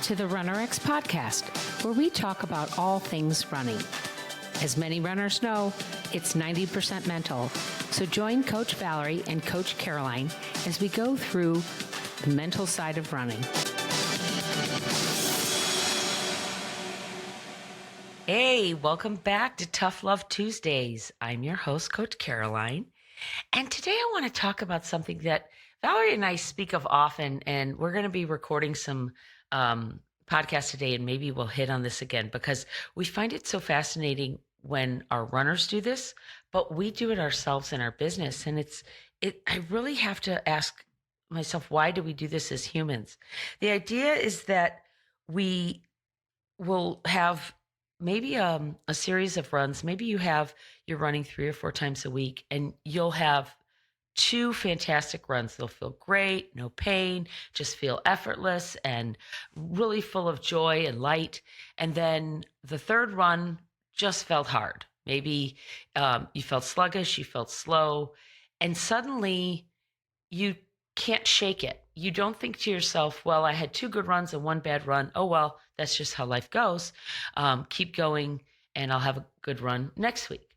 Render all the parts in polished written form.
to the RunRX Podcast, where we talk about all things running. As many runners know, it's 90% mental. So join Coach Valerie and Coach Caroline as we go through the mental side of running. Hey, welcome back to Tough Love Tuesdays. I'm your host, Coach Caroline. And today I want to talk about something that Valerie and I speak of often, and we're going to be recording some podcasts today, and maybe we'll hit on this again because we find it so fascinating when our runners do this, but we do it ourselves in our business. And I really have to ask myself, why do we do this as humans? The idea is that we will have maybe a series of runs. Maybe you're running 3 or 4 times a week, and you'll have 2 fantastic runs. They'll feel great, no pain, just feel effortless and really full of joy and light. And then the third run just felt hard. Maybe you felt sluggish, you felt slow, and suddenly you can't shake it. You don't think to yourself, well, I had 2 good runs and 1 bad run. Oh, well, that's just how life goes. Keep going and I'll have a good run next week.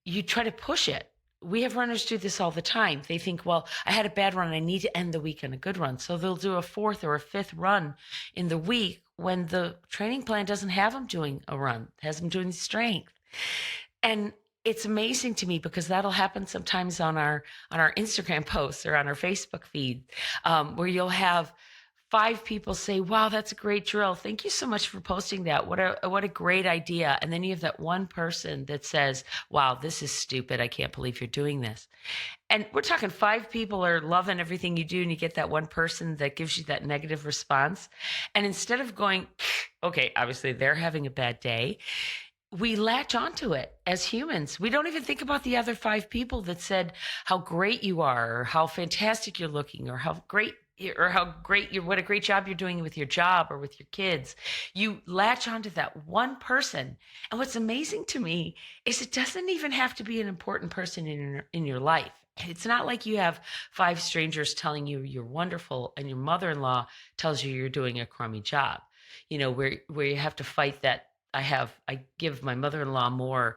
You try to push it. We have runners do this all the time. They think, well, I had a bad run. I need to end the week on a good run. So they'll do a 4th or a 5th run in the week when the training plan doesn't have them doing a run, has them doing strength. And it's amazing to me because that'll happen sometimes on our Instagram posts or on our Facebook feed, where you'll have 5 people say, wow, that's a great drill. Thank you so much for posting that. What a great idea. And then you have that one person that says, wow, this is stupid. I can't believe you're doing this. And we're talking 5 people are loving everything you do, and you get that one person that gives you that negative response. And instead of going, okay, obviously they're having a bad day, we latch onto it as humans. We don't even think about the other 5 people that said how great you are, or how fantastic you're looking, or what a great job you're doing with your job or with your kids. You latch onto that one person. And what's amazing to me is it doesn't even have to be an important person in your life. It's not like you have 5 strangers telling you you're wonderful and your mother-in-law tells you you're doing a crummy job. You know, where you have to fight that. I give my mother-in-law more,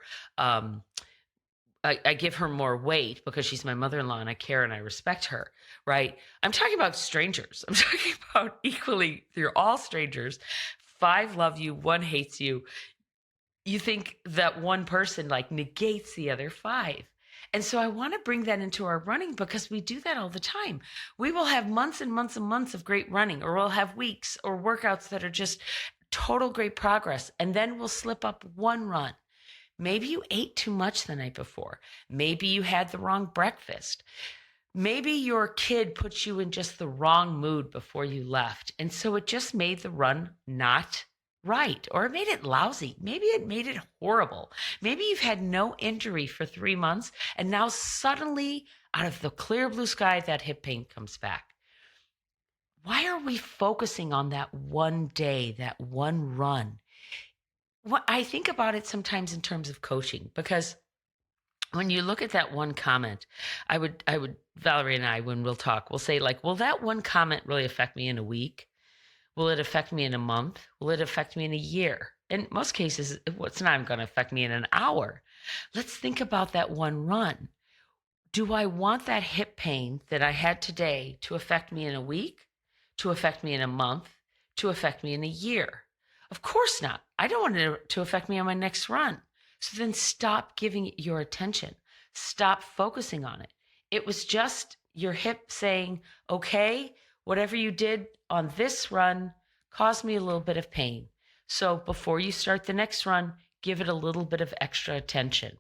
I give her more weight because she's my mother-in-law and I care and I respect her, right? I'm talking about strangers. I'm talking about equally, they're all strangers. 5 love you, 1 hates you. You think that one person like negates the other 5. And so I want to bring that into our running because we do that all the time. We will have months and months and months of great running, or we'll have weeks or workouts that are just total great progress. And then we'll slip up 1 run. Maybe you ate too much the night before. Maybe you had the wrong breakfast. Maybe your kid put you in just the wrong mood before you left. And so it just made the run not right, or it made it lousy. Maybe it made it horrible. Maybe you've had no injury for 3 months, and now suddenly out of the clear blue sky, that hip pain comes back. Why are we focusing on that one day, that one run? I think about it sometimes in terms of coaching, because when you look at that one comment, I would, Valerie and I, when we'll talk, we'll say like, will that one comment really affect me in a week? Will it affect me in a month? Will it affect me in a year? In most cases, it's not going to affect me in an hour. Let's think about that one run. Do I want that hip pain that I had today to affect me in a week, to affect me in a month, to affect me in a year? Of course not. I don't want it to affect me on my next run. So then stop giving it your attention. Stop focusing on it. It was just your hip saying, okay, whatever you did on this run caused me a little bit of pain. So before you start the next run, give it a little bit of extra attention.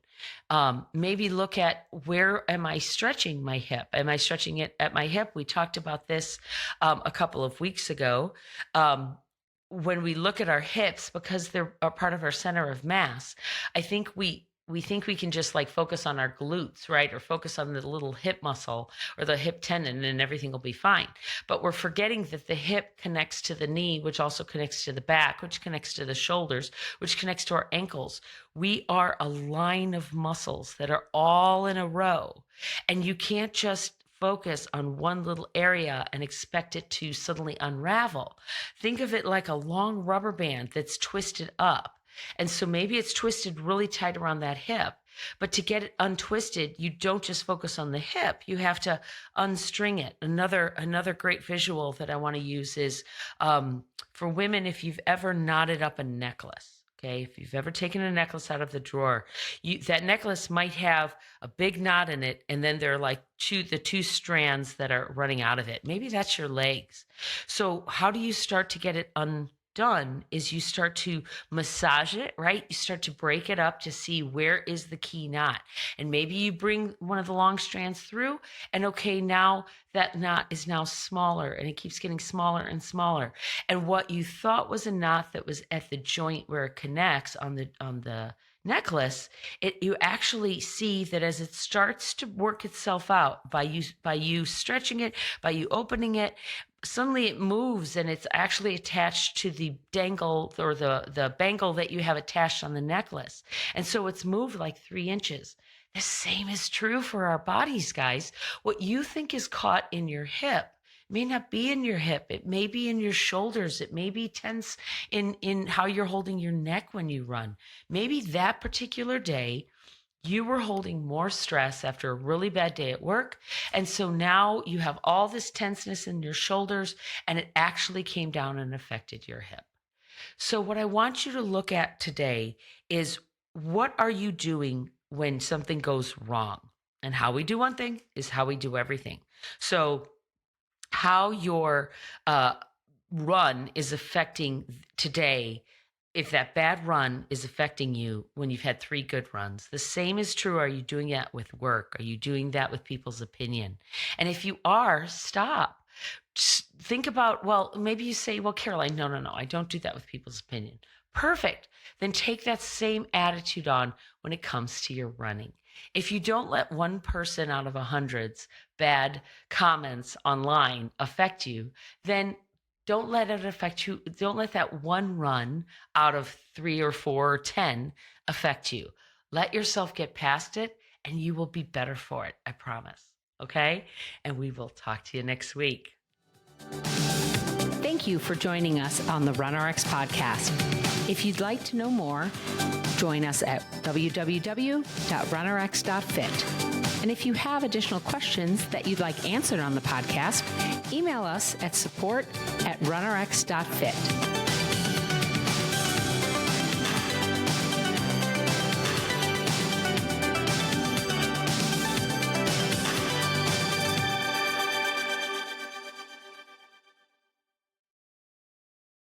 Maybe look at, where am I stretching my hip? Am I stretching it at my hip? We talked about this a couple of weeks ago. When we look at our hips, because they're a part of our center of mass, I think we think we can just like focus on our glutes, right? Or focus on the little hip muscle or the hip tendon and everything will be fine. But we're forgetting that the hip connects to the knee, which also connects to the back, which connects to the shoulders, which connects to our ankles. We are a line of muscles that are all in a row. And you can't just focus on one little area and expect it to suddenly unravel. Think of it like a long rubber band that's twisted up. And so maybe it's twisted really tight around that hip, but to get it untwisted, you don't just focus on the hip, you have to unstring it. Another great visual that I want to use is for women, if you've ever knotted up a necklace. Okay, if you've ever taken a necklace out of the drawer, that necklace might have a big knot in it, and then there are like the two strands that are running out of it. Maybe that's your legs. So how do you start to get it undone? Is you start to massage it, right? You start to break it up to see where is the key knot. And maybe you bring one of the long strands through, and okay, now that knot is now smaller, and it keeps getting smaller and smaller. And what you thought was a knot that was at the joint where it connects on the necklace, you actually see that as it starts to work itself out by you stretching it, by you opening it, suddenly it moves and it's actually attached to the dangle or the bangle that you have attached on the necklace. And so it's moved like 3 inches. The same is true for our bodies, guys. What you think is caught in your hip may not be in your hip. It may be in your shoulders. It may be tense in how you're holding your neck when you run. Maybe that particular day, you were holding more stress after a really bad day at work. And so now you have all this tenseness in your shoulders, and it actually came down and affected your hip. So what I want you to look at today is, what are you doing when something goes wrong? And how we do one thing is how we do everything. So how your run is affecting today, if that bad run is affecting you when you've had 3 good runs. The same is true. Are you doing that with work? Are you doing that with people's opinion? And if you are, stop. Just think about, well, maybe you say, well, Caroline, no, I don't do that with people's opinion. Perfect. Then take that same attitude on when it comes to your running. If you don't let one person out of hundreds bad comments online affect you, then don't let it affect you. Don't let that one run out of 3 or 4 or 10 affect you. Let yourself get past it, and you will be better for it. I promise. Okay? And we will talk to you next week. Thank you for joining us on the RunRX Podcast. If you'd like to know more, join us at www.runrx.fit. And if you have additional questions that you'd like answered on the podcast, email us at support@runrx.fit.